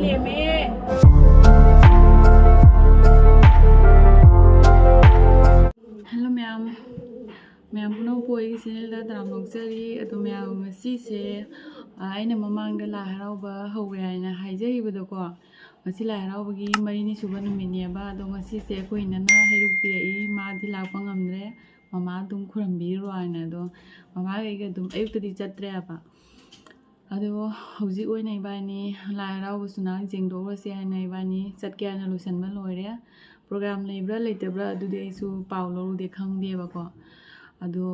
Hello ma'am. Ma'am puno poi channel da dram longchari adu ma'am ngasi se aina mamang da Lai Haraoba hawe aina haijaribodo ko ngasi Lai Haraoba gi marini suba numini ba ado ngasi se ko inana hairuk pi ma di lakpa ngamre mama dum khurambi ro aina do mama ga dum ayukta di chatre apa ado hauji oina ibani Lai Haraoba suna jengdo se aina ibani chatke ana lusan ba loire program leibra leitebra adude isu paulo de khangde ba ko ado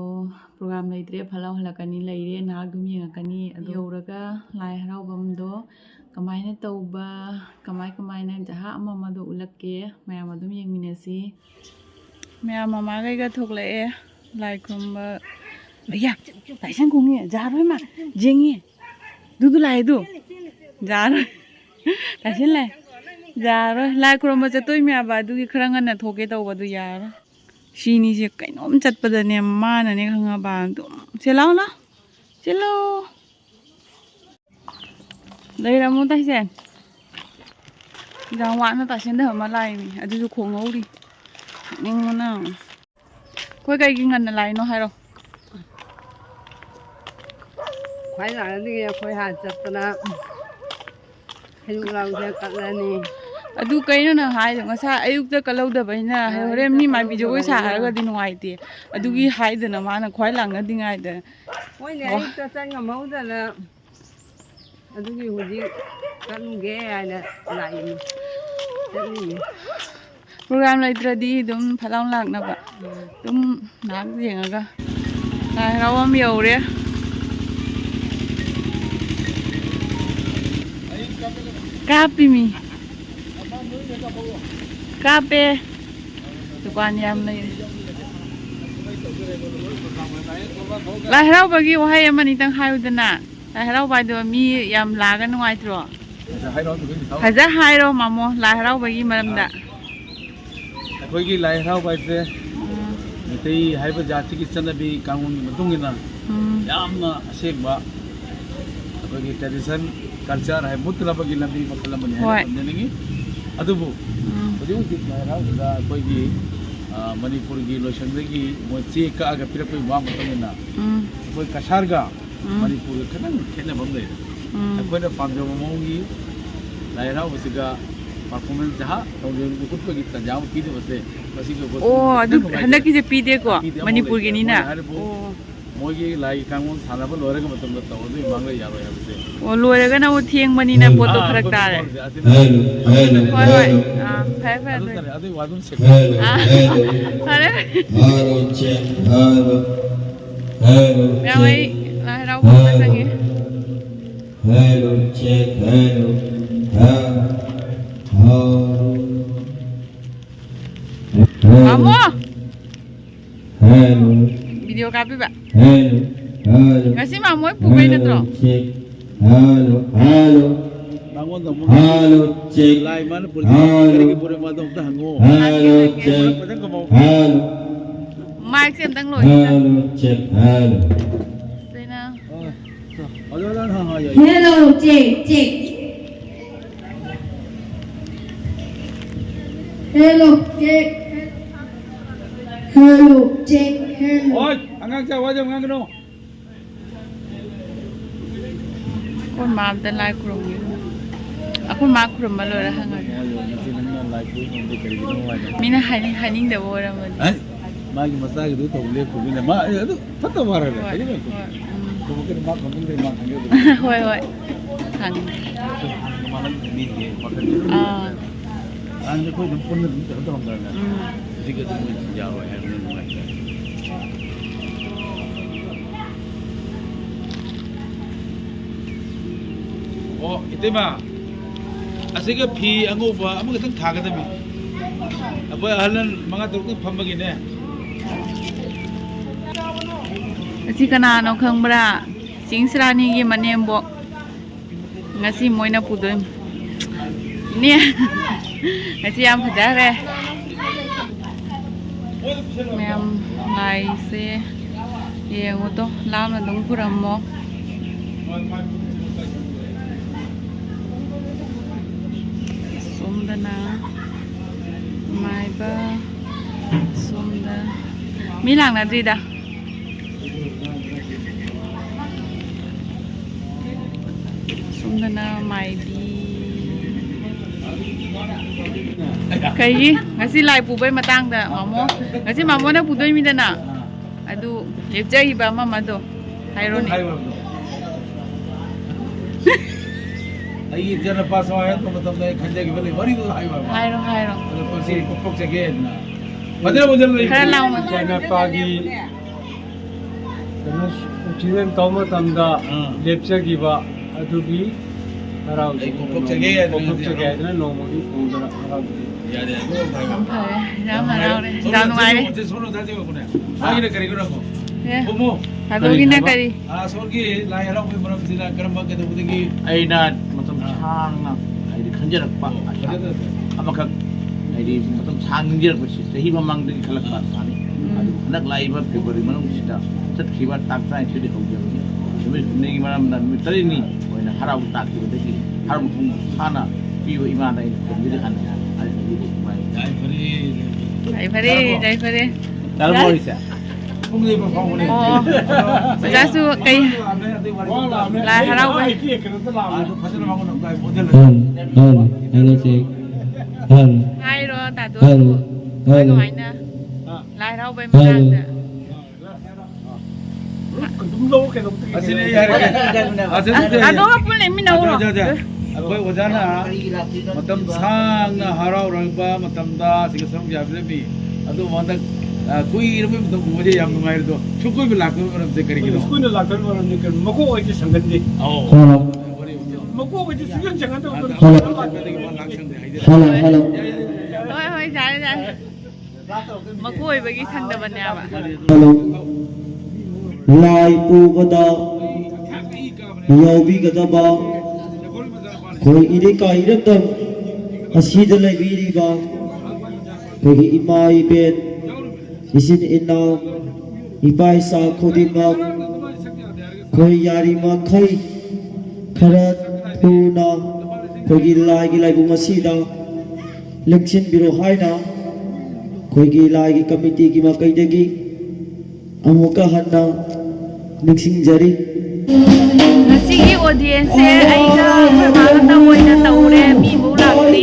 program leitre phalau halakani leire na dum yengakani ado yoraga Lai Haraobam do kamaina tauba kamaina jaha mama do ulakke mayam adum yengminasi mayam mama ga thokle lai khumba ya taisan kungi jaroi ma jengi dudu lai du jaroi taisan lai jaroi lai khurma chatoi me aba du gi khara ngana thoke tauba du yar sini je kainom chatpada ne mana ne khanga ba dum selao na chelo leiramu taisen jang wa na taisen da ma lai ni adu ju khong ngau ri ningna koi kai gi ngan lai no hairo khoi la ni khoi ha chatna hayu lau de kalani adu kaino na hai ngasa ayukta kalauda baina horem ni mai bi jogoi sa ga di nuaite adu gi hai da na mana khoi langa dingai da hoi ne ayukta sang ngau da na adu gi huji kan ge ana lai ni program laitradi dum phalang lak na ba dum nak jengaga Lai Haraoba yore kapi mi kape dukan yam nei Lai Haraoba gi wahai amani tang hayudana Lai Haraoba do mi yam laga nuai tro haja hairo mamo Lai Haraoba gi maramda ꯑꯩꯈꯣꯏꯒꯤ ꯂꯥꯏ ꯍꯔꯥꯎꯕ ꯍꯥꯏꯁꯦ ꯃꯩꯇꯩ ꯍꯥꯏꯕ ꯖꯥꯇꯤꯒꯤ ꯆꯠꯅꯕꯤ ꯀꯥꯡꯂꯣꯟꯒꯤ ꯃꯇꯨꯡ ꯏꯟꯅ ꯌꯥꯝꯅ ꯑꯁꯦꯡꯕ ꯑꯩꯈꯣꯏꯒꯤ ꯇ꯭ꯔꯦꯗꯤꯁꯟ ꯀꯜꯆꯔ ꯍꯥꯏ ꯃꯨꯠꯇꯅꯕꯒꯤ ꯂꯝꯕꯤ ꯃꯈꯜ ꯑꯃꯅꯤ ꯍꯥꯏꯅ ꯊꯝꯖꯅꯤꯡꯉꯤ ꯑꯗꯨꯕꯨ ꯍꯧꯖꯤꯛ ꯍꯧꯖꯤꯛ ꯂꯥꯏ ꯍꯔꯥꯎꯕꯗ ꯑꯩꯈꯣꯏꯒꯤ ꯃꯅꯤꯄꯨꯔꯒꯤ ꯂꯣꯏꯁꯪꯗꯒꯤ ꯃꯣꯏ ꯆꯦ ꯀꯛꯑꯒ ꯄꯤꯔꯛꯄꯒꯤ ꯋꯥ ꯃꯇꯨꯡ ꯏꯟꯅ ꯑꯩꯈꯣꯏ ꯀꯁꯥꯔꯒ ꯃꯅꯤꯄꯨꯔꯒ ꯈꯤꯇꯪ ꯈꯦꯠꯅꯕ ꯑꯃ ꯂꯩꯔꯦ ꯑꯩꯈꯣꯏꯅ ꯄꯥꯝꯖꯕ ꯃꯑꯣꯡꯒꯤ ꯂꯥꯏ ꯍꯔꯥꯎꯕꯁꯤꯒ performance jaha tawjeu ukut pagi tanjau pide base masi ko oh adu hanaki je pide ko manipur ge ni na oh moi ge lai kangon sana ba lore ga matam da taw du mangla yaro ya base oh lore ga na wo thieng mani na photo kharak ta re hoi hoi phai phai adu wadun se are haro che haro ya wai Lai Haraoba ma sangi haro che haro Mamo video kapi ba ngasih mamo pugai na tro halo bangun dong halo cek lai mana puri kari ke puri madong dah ngo halo cek padang ko mau halo mic sem tang lo halo cek halo sena ayo dan ha ha ya hello cek cek hello cek hello cek hello oi angang cha wajam ngang no kon mam tan lai krum ni akon ma krum ma lo ra hanga mina haning da bora ma ai magi masagi du to le ko mina ma adu patta mara le ai ko ko ke ma ko min ma kan yo hoi hoi kan malam ni ye pakai anje ko dum pun dum to dum da jika tu mo jawa ya ni ma oh itima asiga phi angoba amaga tang thaga da mi abai ahlan manga turuk phambagi ne asi kana no khangbra singsrani gi manembo ngasi moina pudoi ne ngasi am phajare mem lai se yengo to lam na dong purammo somdana maiba somda milang na drida somdana maibi kai ngasi lai pubai matang da mamo ngasi mamo na pudoi mi dana adu lepjai ba mama do haironi ai jana paso ay to matam dai khanja gi bale bari do hai ba hairo to pasi kopok jage na padra model lai khara law ma China pagi kanu uchinen tawma tamda lepcha gi ba adugi harau ai kopok jage na nomogi pudara harau ya de do bhai ba thai ja ma raw de ja nu ai je sono da je ko ne ai ne kari ko na ko omo adugi na kari sorgi lai harau pe maram sila karamba ke do budigi aina matam sangna ai khanjarak pa amakak ai matam sangjir ba sahi mamang de khalak pa sani adu nak lai ba February manung sida sat khiba tak tai chudi hojam ni ni maram na mitari ni oina harau tak ki de harau pung khana piwa imana ai de kan ai ni mai jai fari dal morisa pung ni ba phang ne oh ja su kai lai harau ba adu phajana ma ko na kai model hello check hello hairo ta do hello hello ai na lai harau ba matang da dum lo ke dum asine yar ke asine ado ka pun le mi na ro akoi ojana matam sangna harau rangba matamda siga sam jabre bi adu mandak kui irbe matam mujhe yam ngai do chukoi bi lakko maram se kari gido school la kan waran ne kan mako oi ji sangan de hello mako oi ji suyan jangan de hello hello hoi hoi ja ja ma koi ba gi thang da ban ya ba hello lai pu gada yobi gada ba koi ide kai rakam asida lai biri ba koi imai bet isin inau ipai sa khodima koi yari ma khai khara tuna koi lai gi lai bu masida leksin biro haina koi gi lai gi committee gi ma kai degi amuka hanna mixing jari ngasigi audience se ai ga ma ta moi na taure mi bu la tri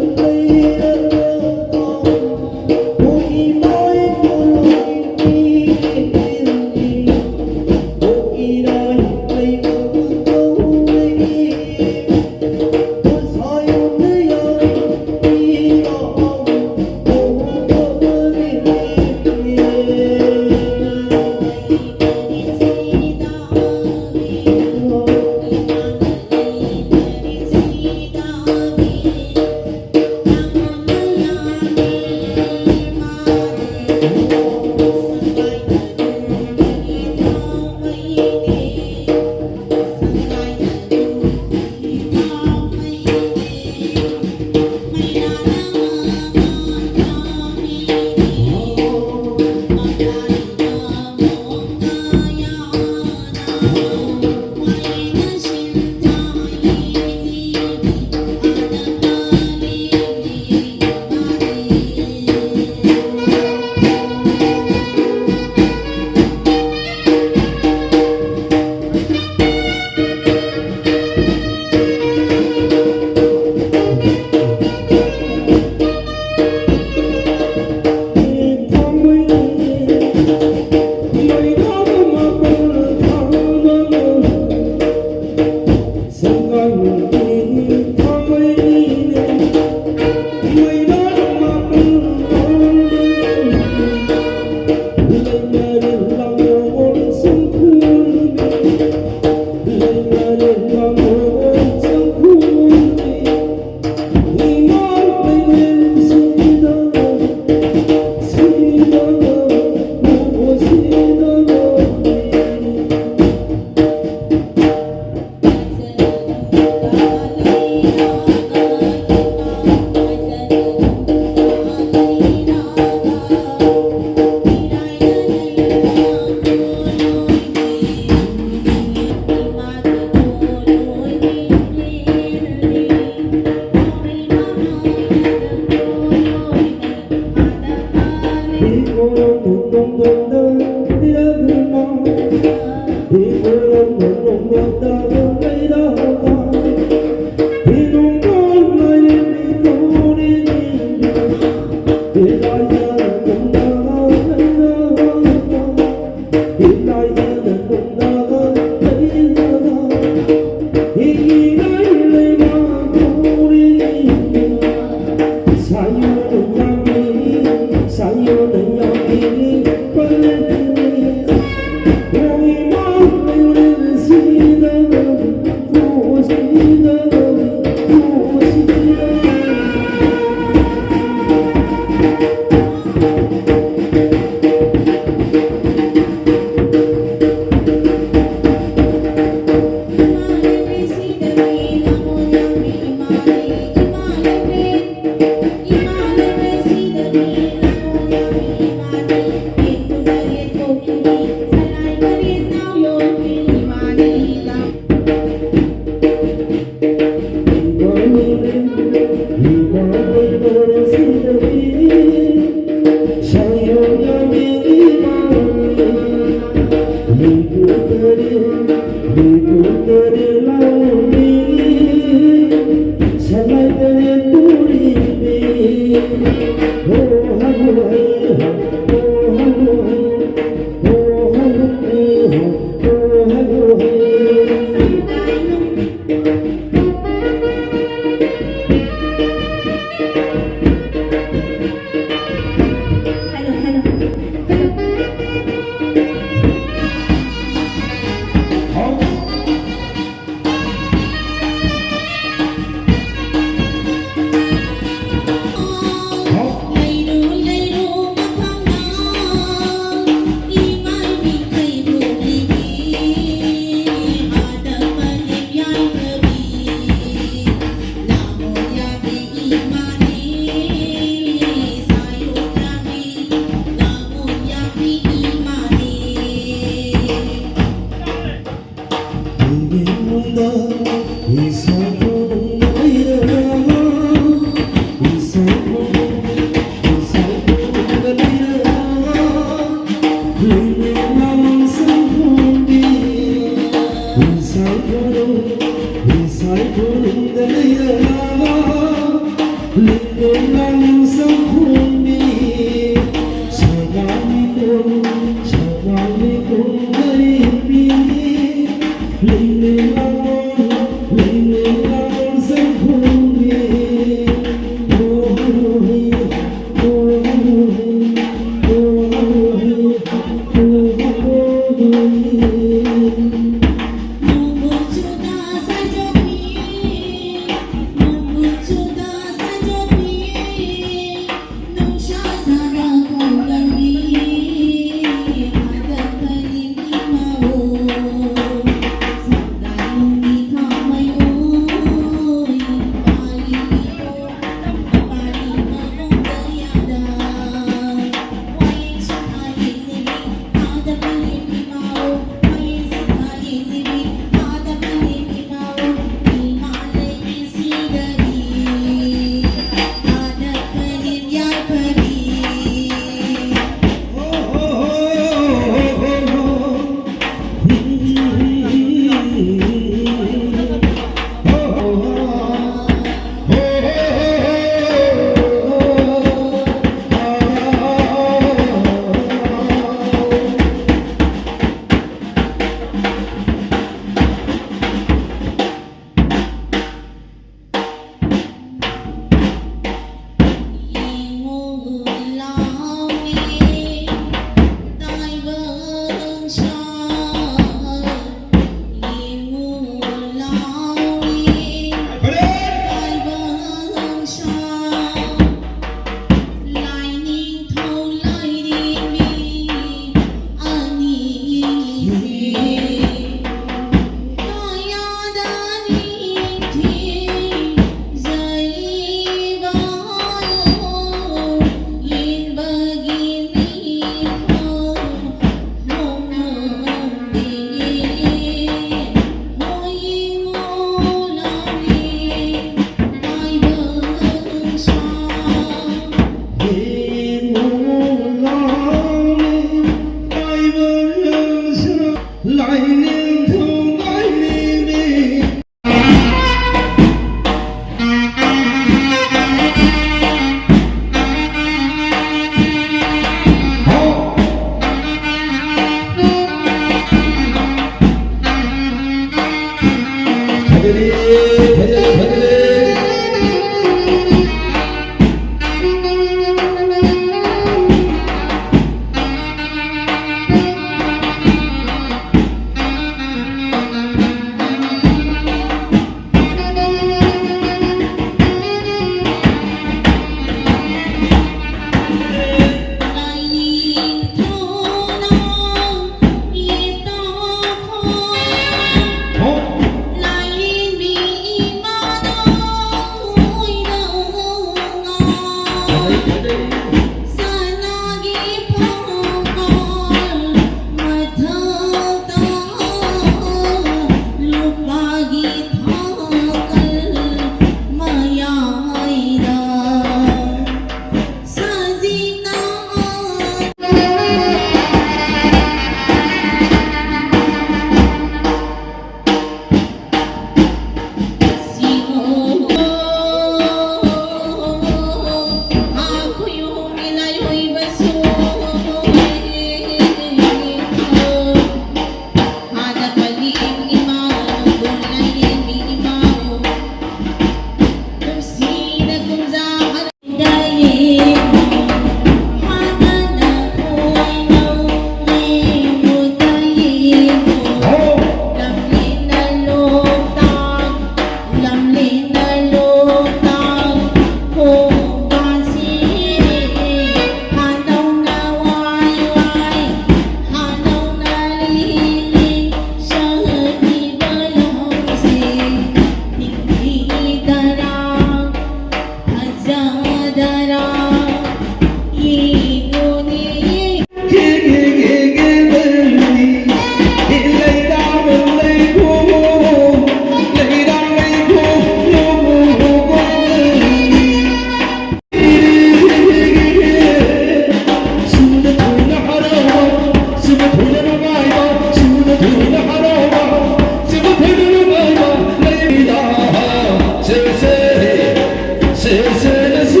Say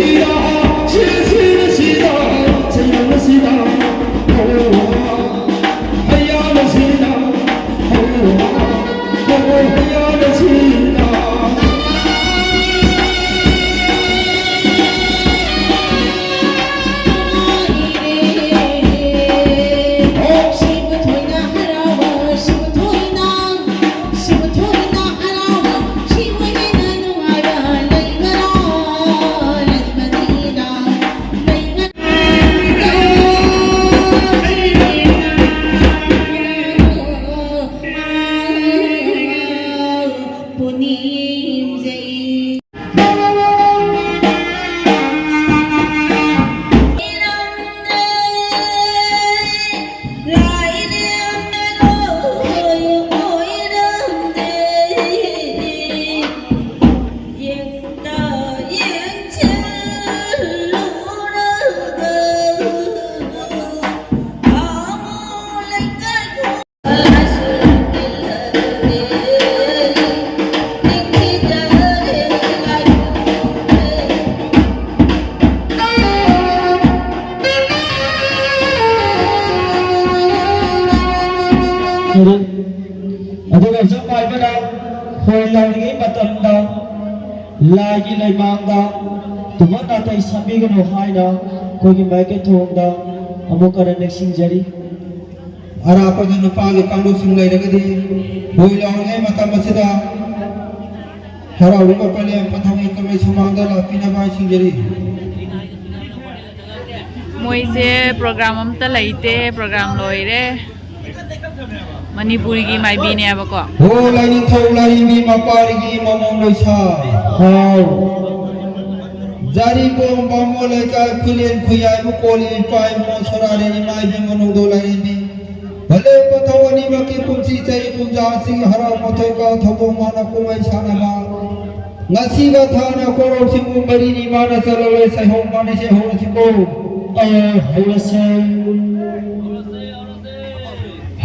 bana hoi lauri matamda lagi lai mangda tumana tai sabi gano haina kogi maike thongda amukara nexing jari arapa janu pagi kandu singai ragadi hoi lauri matamasida haraoba pale pathami kame sumangda la pinaba singjari मोइसे programme अमता लैते programme लोइरे Manipuri की माइबीने अब को हो lining थौ लाइबी मापारी की ममों लोइसा हाउ Jaribond Bamonleikai Lai Khuyai Mukoli Pai Monsora ni mai be monongdo lairembi bale pathawani maki pumsi chai punja sing harau mathoi ka thobong mana kumai sana ma ngasi ga thana koro singu marini mana salole sai hong mane se hong siko hoi se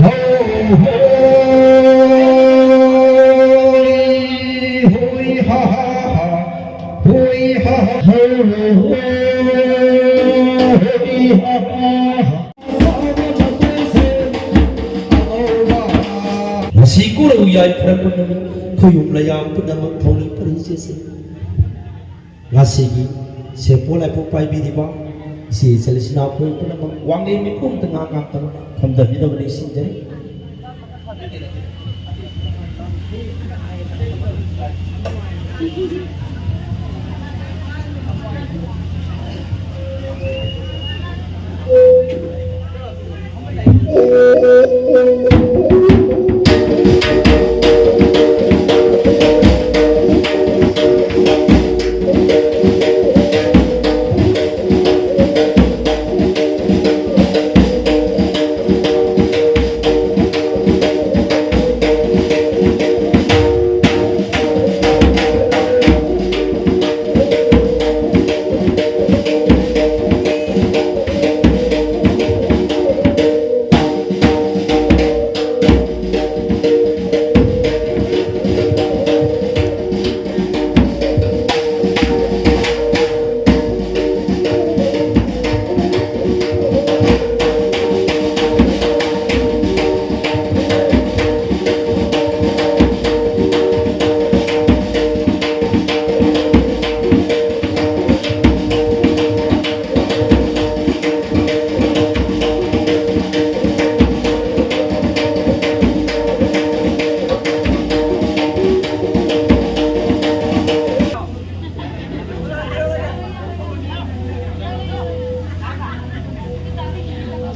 ho hoi ha ha hoi ha ha Sikur uyai prapunami kuyum layam punama thoni parijese ngasigi sepolai popai bidiba si selisna pun punama wangi mikum tengah ngam kamda bida bani sinjari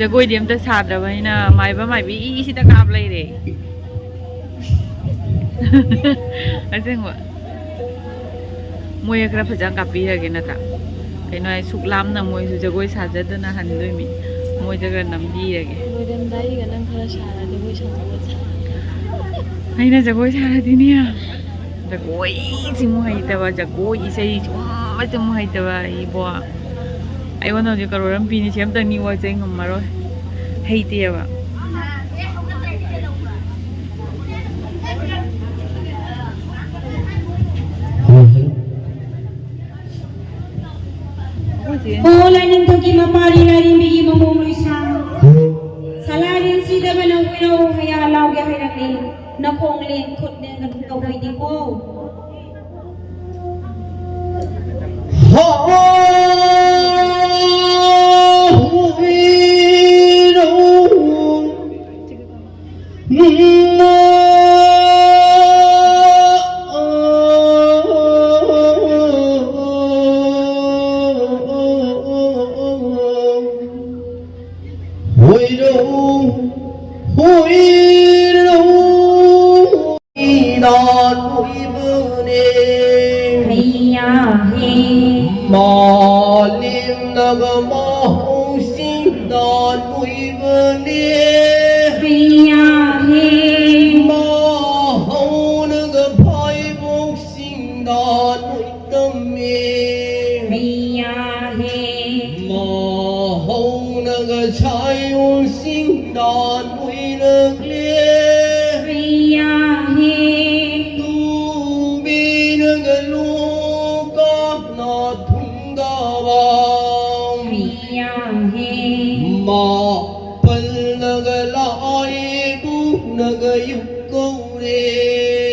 Jagoi दिम त साद्रबैना माइबा माइबी इसिता काप लैरे असेंगवा मोय खरा फजां कापिरगे नता canoe आई सुकलामना मोयसु जगोई साजदना हनदोइमि मोय जगरा नमबीरगे मोयदम दाइगा नंग खरा सारा जगोई साजबा हैना जगोई सारादिनिया जगोई सिमु हैतबा जगोई इसै सिमु हैतबा इबो ai wanna je karoram pini chem tang ni wa chai ngamaro heite ba Hola ning thoki mapari lairembi gi mamom loisa salarin sida bana wino haya law ge hairake na khong len khut ne kan kawai di ko ma pal naga lai bu naga yuk ko re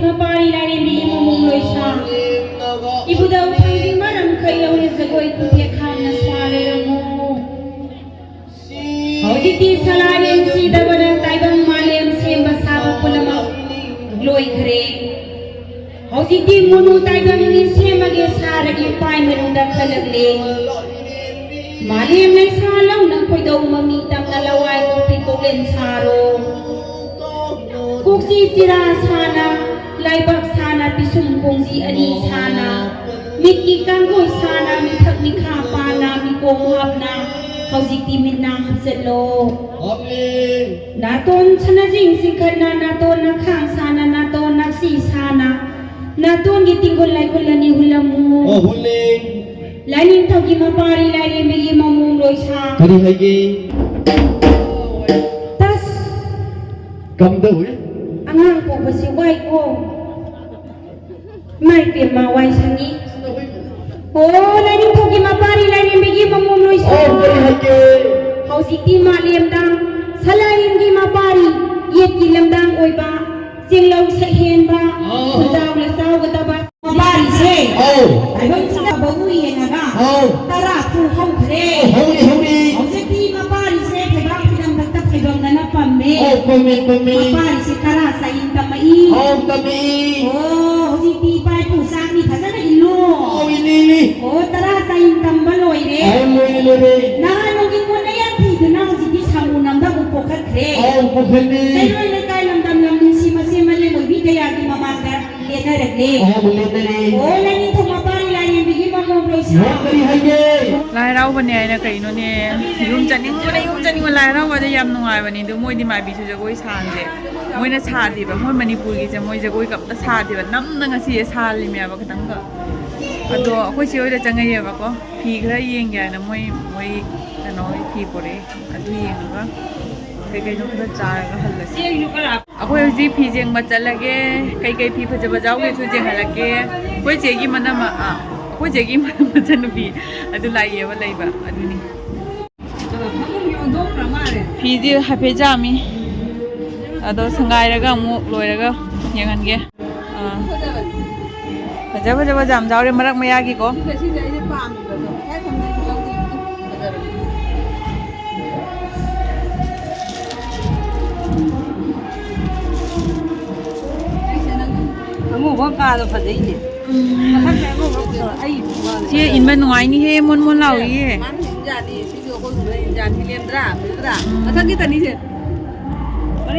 Mapari lairembi Mamonleikai Sang Ibu daw panging maram kayo ni Zagoy Kutiakan na swaleramu Hawjiti salarin si dabanang taibang malem semba sama pulama loy kare Hawjiti munu taibang ni semba ge saragi pai menunda kalagle Malem na salaw nang koy daw mamitam na laway kung pitulen saro Kuksi sira sana Laibak sana pisum kongsi ani sana Miki kanggoy sana Mikak mikha pana Mikong hapna Haujiti minna hapsetlo Naton sanasing singkana Naton nakhang sana Naton naksi sana Naton gitinggol laikol lani hulamu Lanin taugi mapari lairembi Mamonleikai Sang Kari haigi Tas Kamdaw Angang po basi wai ko Mai pirma wai sangi Oh lain thogi mapari lain bigi Mamonleikai Sang Haujiti malem dang salain gi mapari yet gi lamdang oiba singlaw sa hen ba daw la saw gaba mapari se ai hon sa bawi henaga tara tu hau khre Haujiti mapari se khebang pinang taktak khebang na pamme mapari se kara sa intamai Haujiti pai tu sang ni thasana illo tara sa intam baloi re na nogi ko na yan thi na Haujiti samu namda ko khre ai roi na kai lamdam lam si masima le mo bi kaya gi mamanda lena ragle la ni thong mapari la ni bigi Mamonleikai Sang Lai Haraoba ne aina kaino ne yum janing Lai Haraoba da yam nungai bani do moi di mai bi su jagoi sang je moi na sa di ba moi Manipur gi je moi jagoi kap ta sa di ba nam na ngasi sa li me ba katang ka ado akoi si oi da changai ba ko phi khra yeng ya na moi kano phi pore adu yeng ga kai no khra cha ga hal la si akoi ji phi jeng ma chalage kai phi pha jaba jaw ge su jeng halake koi je gi mana ma koi je gi mana ma chanupi adu lai ye ba lai ba adu ni phi ji hape jami ado sangai raga mu loi raga yengan ge Fajar jam jauh marak maya gi ko Kamu bangka tu fadai ni. Chị in bên ngoài ni he mon lau yi he. Jadi video call jadi lendra. Masa kita ni je.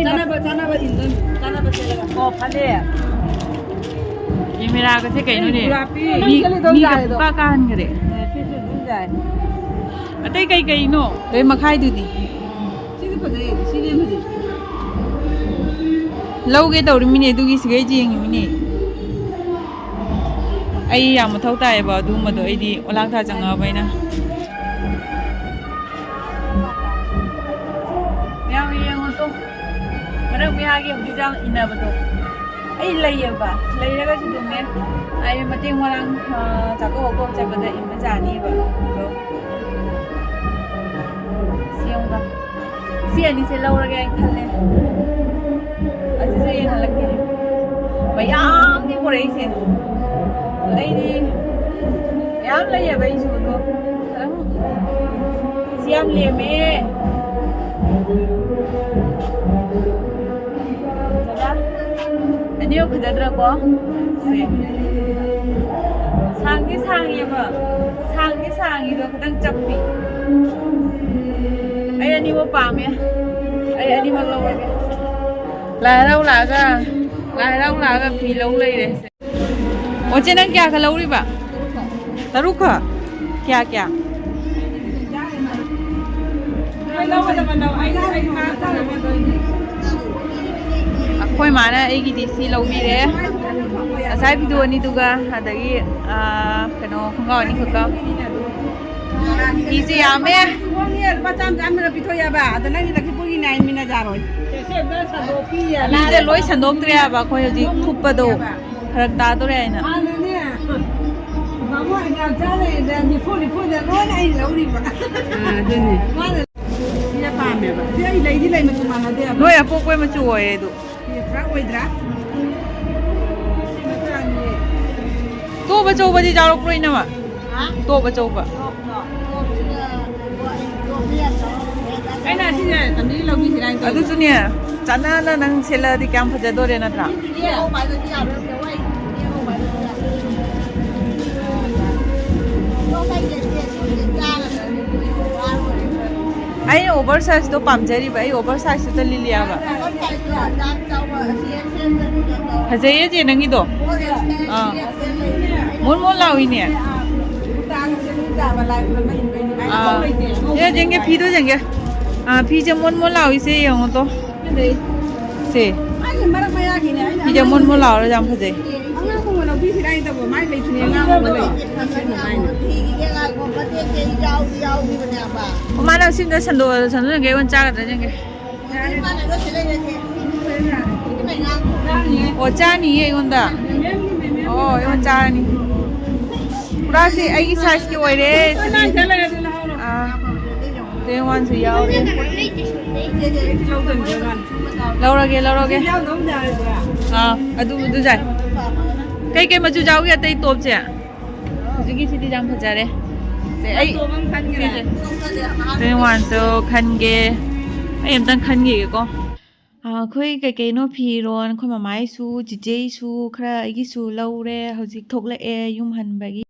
Sana ba indon. Sana ba chala. Oh phale. Ye mera ka se kai no ne. Ni ka han gare. Fish dun jai. Atai kai no. Doi makhai du di. Sini fadai, sini mujhe. Lau ge tawri mine du gi sigai jing mine. Ai ya ma thau tai ba du ma do ai di olang tha changa bai na. Yang yang to. Marak mi ha ge hu jang ina ba do. Ai lai ya ba. Lai ra ga su du me. Ai ma ting walang cha ko cha ba da in ma ja ni ba. Do. Siang ba. Sia ni se lau ra ge thal le. Asi se yang halak ke. Bayam ni ko rei se. Đây đi em lấy về bây giờ cô xem liền mẹ anh yêu cái đó có sang gì mà sang gì đó đang chập bị anh yêu bà mẹ anh yêu lâu rồi là đâu là cái phi lâu đây đấy Ủa trên đang kia cái lâu đi bà Taruk hả? Kia Khôi mà nè, ai cái gì lâu đi đấy Sai video ni tuga Adagi Kano không gọi ni khờ Đi gì à mẹ Macam jam mera pito ya ba. Ada lagi lagi pergi naik mina jaroi. Đi lối sandok tre bà khôi gì khúc bà đồ Harap ta to rin na Mọi nhà cha này là nhị phụ là nói này lâu đi mà. Đây này. Mà là đi pa mẹ bà. Đi lấy mà tụi mà đi. Noi a pouco é muito oi do. Đi fra quay ra. To ba chou ba di jaw lo na ma. Ha? To ba chou ba. Cái này xin này, tầm đi lâu đi thì đang. Adu chu ne. Chana na nang sela di kam phaja do re na tra. Ai oversize to pamjari ba ai oversize to li liya ba. Hajai je nangi do. Mon mon lawi ne. Ye jenge phi do jenge. Phi je mon mon lawi se yong to. Se. Phi je mon mon law ra jam phajai. Oma na sim da sando nge wan cha ga jenge. O cha ni ye wan da. Oh, ye wan cha ni. Pura se ai size ki oi re. They want to yell. Lâu rồi. Adu jai. Cái mà chú cháu kia tây tôm chị ạ. Chú kia chị đi răng thật ra đấy. Ấy. Tôi hoàn so khăn ghê. Em đang khăn ghê con. Khơi cái nó phi rồi, khơi mà máy su, chị dây su, khơi cái su lâu rồi, hồi dịch thuộc lại yum hành bài.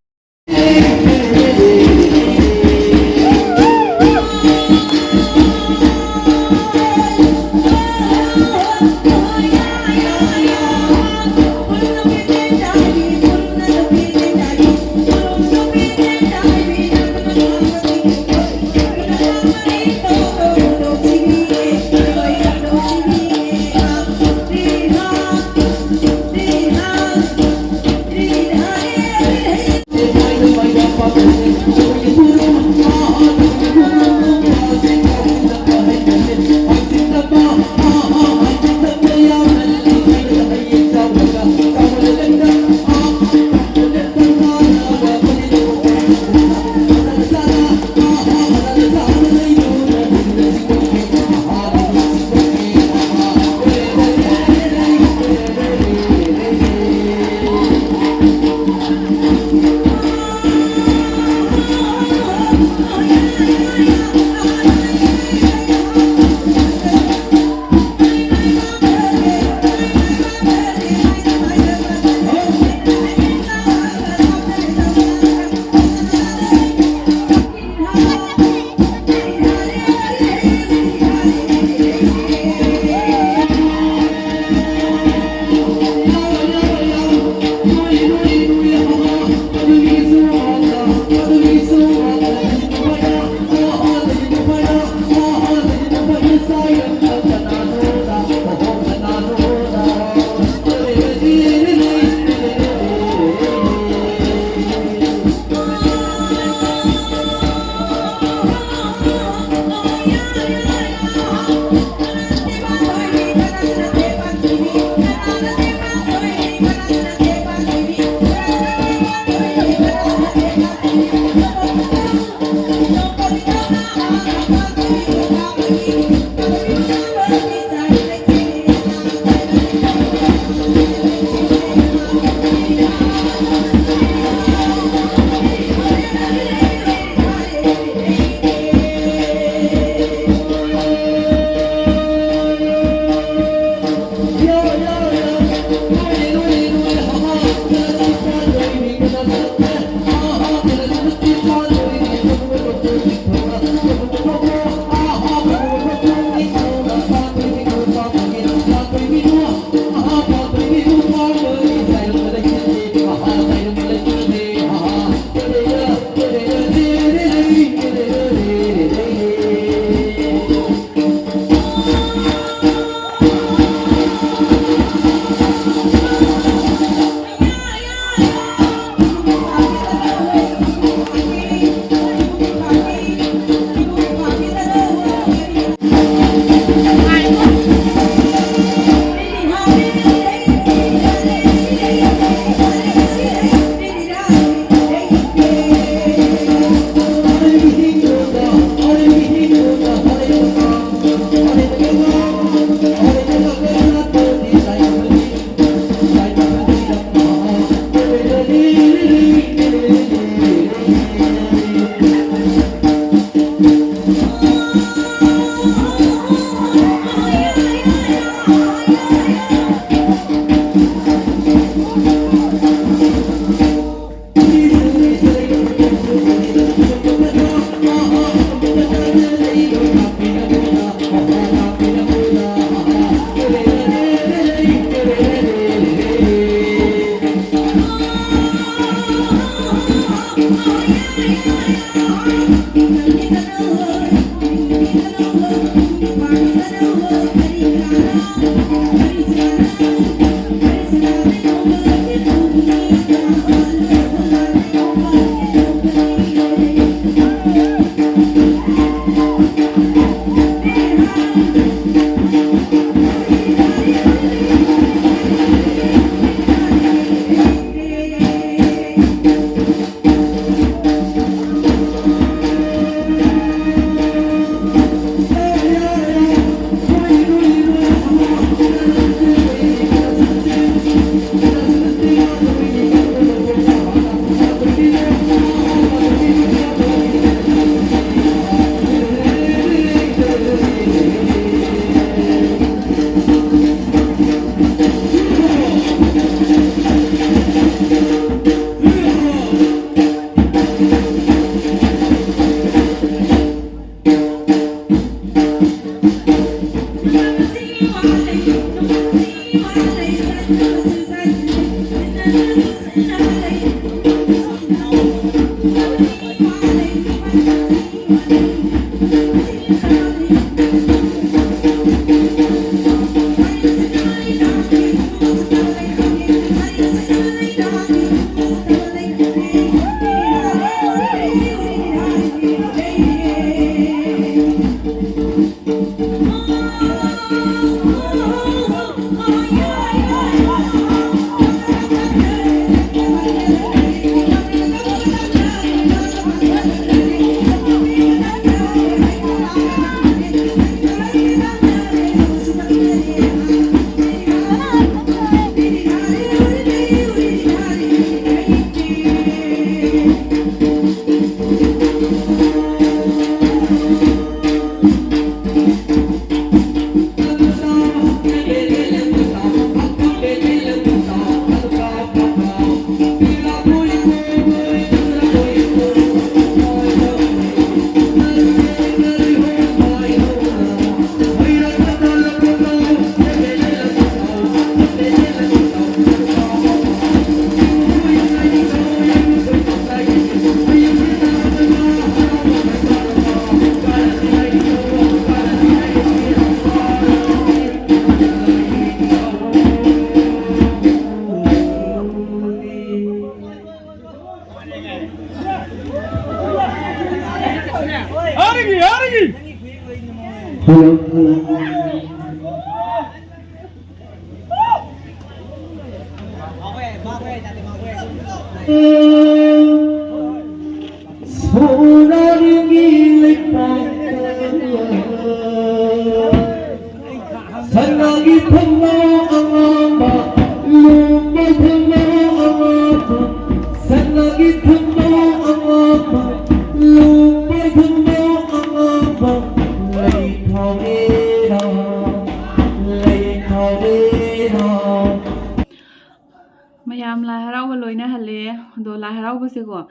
Mayam Lai Haraoba loina halle do Lai Haraoba se ko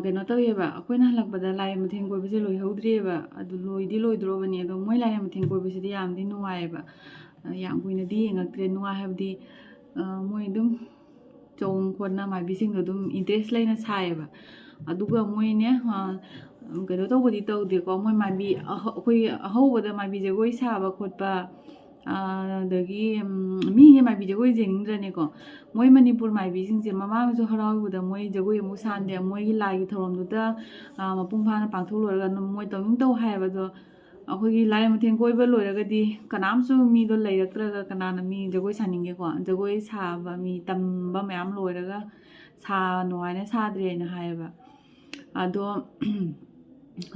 keno taweba akoina halakbada lai matheng koi bese loi hodreba adu loidi loidrobani ado moi lai matheng koi bese di yamdi nuaiba yam kuina di ngaktre nuai habdi moi dum chong khona mai bising do dum interest laina saiba aduga moi ne keno tawbodi tawde ko moi mai bi akoi ahobada mai bi jagoi saba khotpa dagi mi mai bi jagoi jeningdrane ko moi Manipur mai bi sing se mama so haraoba moi jagoi mu sande moi gi lai gi thorom du da mapung phana pangthol lorga moi tawing taw haiba do akoi gi lai matheng koi ba loiraga di kanam su mi do leiraktraga kanana mi jagoi saninge ko jagoi saba mi tamba mayam loiraga sa noina sadre na haiba ado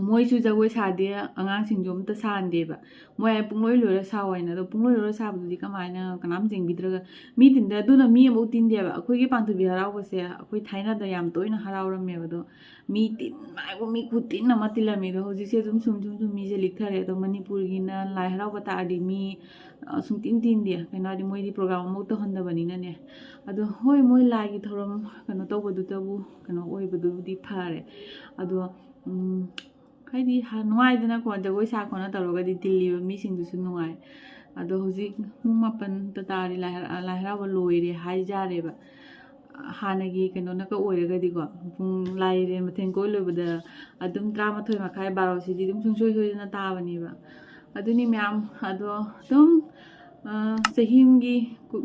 moi su jagoi sade angang sing jom ta sande ba moi pungloi lora sawaina do pungloi lora sabu di kamaina kanam jing bidraga mi tinda duna mi amu tinde ba akoi gi panthoibi haraoba se akoi thaina da yam toina haraoram ba do mi tin mai ko mi kutin na matila mi do hoji se dum sum mi je likthare do Manipur gi na Lai Haraoba ta adi mi sum tin dia kaina di moi di program mo to honda bani na ne ado hoi moi lai gi thoram kano to bodu tabu kano oi bodu di phare ado haidi nuai dana ko jagoi sa khona taroga di dilli mi sing du su nuai ado hoji mung mapan ta tari Lai Haraoba loire hai jare ba hanagi keno na ka oiraga di ko pung lai re matheng koi loibada adum 13 makhai 12 sidi dum sungsoi soi na tabani ba aduni myam ado dum sahim gi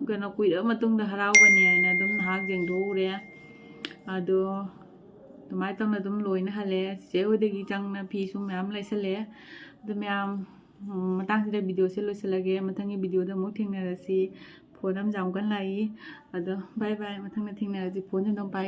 keno kuira matung da haraoba ni aina dum hak jeng do re ꯑꯗꯣ ꯑꯗꯨꯃꯥꯏꯅ ꯇꯧꯅ ꯑꯗꯨꯝ ꯂꯣꯏꯅ ꯍꯜꯂꯦ ꯆꯤꯆꯦ ꯍꯣꯏꯗꯒꯤ ꯆꯪꯅ ꯐꯤꯁꯨ ꯃꯌꯥꯝ ꯂꯩꯁꯜꯂꯦ ꯑꯗꯣ ꯃꯌꯥꯝ ꯃꯇꯥꯡꯁꯤꯗ ꯚꯤꯗꯤꯑꯣꯁꯦ ꯂꯣꯏꯁꯤꯜꯂꯒꯦ ꯃꯊꯪꯒꯤ ꯚꯤꯗꯤꯑꯣꯗ ꯑꯃꯨꯛ ꯊꯦꯡꯅꯔꯁꯤ ꯐꯣꯟ ꯑꯃ ꯌꯥꯝ ꯀꯟꯅ ꯂꯥꯛꯏ ꯑꯗꯣ ꯕꯥꯏ ꯕꯥꯏ ꯃꯊꯪꯗ ꯊꯦꯡꯅꯔꯁꯤ ꯐꯣꯟꯁꯦ ꯑꯝꯇꯪ ꯄꯥꯏꯒꯦ